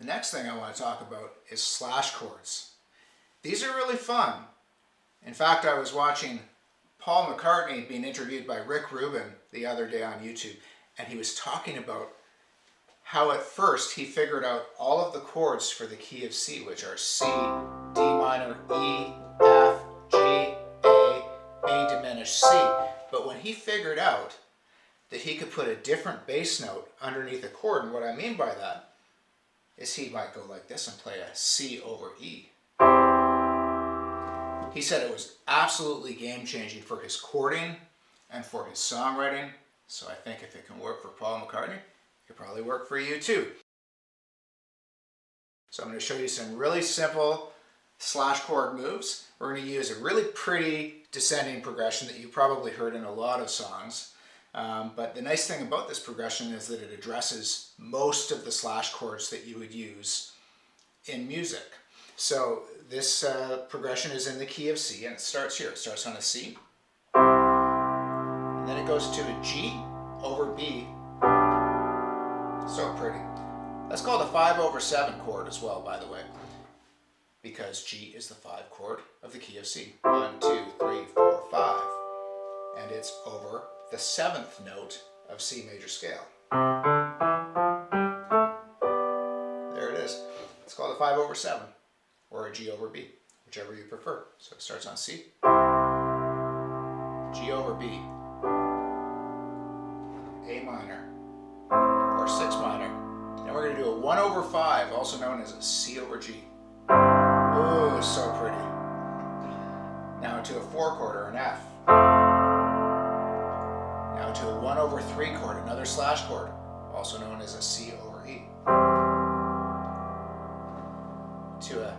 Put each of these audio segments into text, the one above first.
The next thing I want to talk about is slash chords. These are really fun. In fact, I was watching Paul McCartney being interviewed by Rick Rubin the other day on YouTube, and he was talking about how at first he figured out all of the chords for the key of C, which are C, D minor, E, F, G, A, A diminished, C. But when he figured out that he could put a different bass note underneath a chord, and what I mean by that is he might go like this and play a C over E. He said it was absolutely game-changing for his chording and for his songwriting, so I think if it can work for Paul McCartney, it could probably work for you too. So I'm going to show you some really simple slash chord moves. We're going to use a really pretty descending progression that you probably heard in a lot of songs. But the nice thing about this progression is that it addresses most of the slash chords that you would use in music. So this progression is in the key of C, and it starts here. It starts on a C, and then it goes to a G over B. So pretty. That's called a 5/7 chord as well, by the way, because G is the 5 chord of the key of C. 1, 2, 3, 4, 5. And it's over the 7th note of C major scale. There it is. It's called a 5/7, or a G over B, whichever you prefer. So it starts on C, G over B, A minor, or 6 minor. And we're going to do a 1/5, also known as a C over G. Oh, so pretty. Now to a 4 chord, or an F. Now to a 1/3 chord, another slash chord, also known as a C over E. To a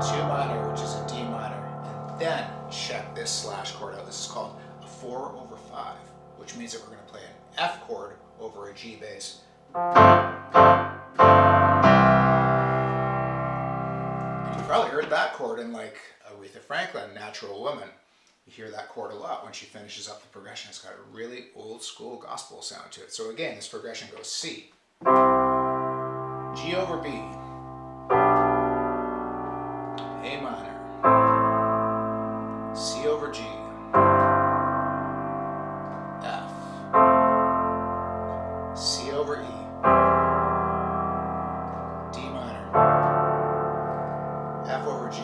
2 minor, which is a D minor, and then check this slash chord out. This is called a 4/5, which means that we're going to play an F chord over a G bass. And you've probably heard that chord in like Aretha Franklin, Natural Woman. You hear that chord a lot when she finishes up the progression. It's got a really old school gospel sound to it. So again, this progression goes C, G over B, A minor, C over G, F, C over E, D minor, F over G.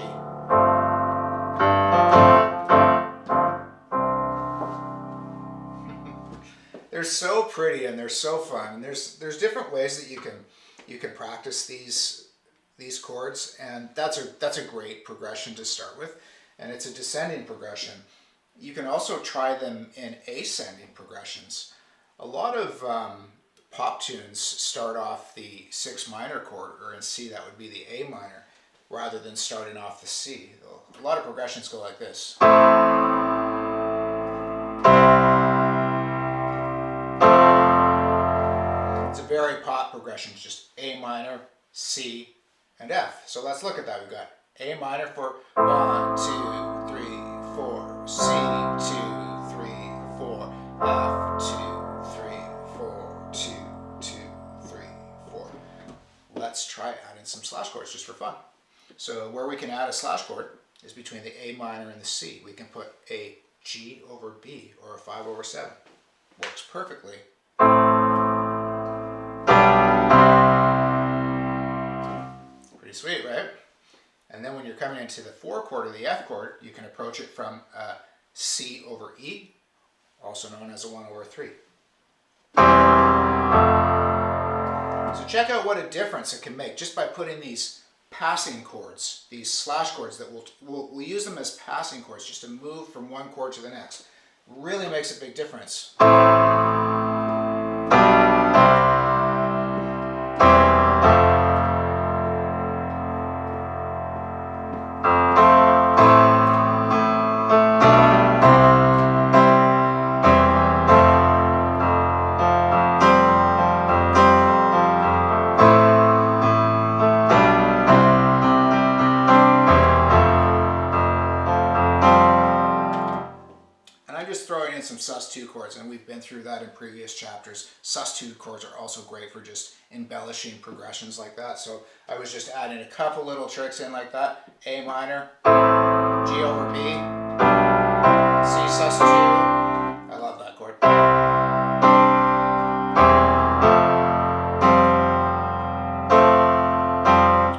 They're so pretty and they're so fun. And there's different ways that you can practice these chords, and that's a great progression to start with, and it's a descending progression. You can also try them in ascending progressions. A lot of pop tunes start off the 6 minor chord, or in C that would be the A minor, rather than starting off the C. A lot of progressions go like this. It's a very pop progression, it's just A minor, C, and F. So let's look at that. We've got A minor for 1, 2, 3, 4, C, 2, 3, 4, F, 2, 3, 4, 2, 2, 3, 4. Let's try adding some slash chords just for fun. So where we can add a slash chord is between the A minor and the C. We can put a G over B, or a 5/7. Works perfectly. Pretty sweet, right? And then when you're coming into the 4 chord or the F chord, you can approach it from a C over E, also known as a 1/3. So check out what a difference it can make just by putting these passing chords, these slash chords that we'll use them as passing chords just to move from one chord to the next. Really makes a big difference. Some sus2 chords, and we've been through that in previous chapters. Sus2 chords are also great for just embellishing progressions like that. So I was just adding a couple little tricks in like that. A minor, G over B, C sus2. I love that chord.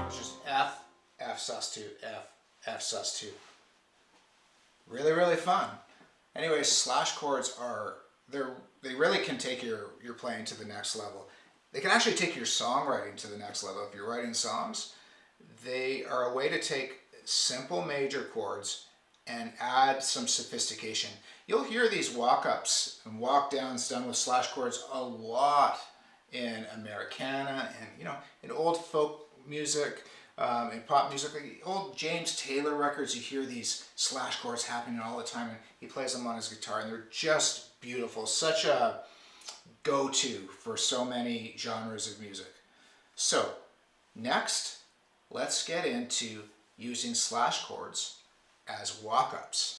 It's just F, F sus2, F, F sus2. Really, really fun. Anyways, slash chords they really can take your playing to the next level. They can actually take your songwriting to the next level. If you're writing songs, they are a way to take simple major chords and add some sophistication. You'll hear these walk-ups and walk-downs done with slash chords a lot in Americana and in old folk music, in pop music, like old James Taylor records. You hear these slash chords happening all the time, and he plays them on his guitar, and they're just beautiful. Such a go-to for so many genres of music. So next, let's get into using slash chords as walk-ups.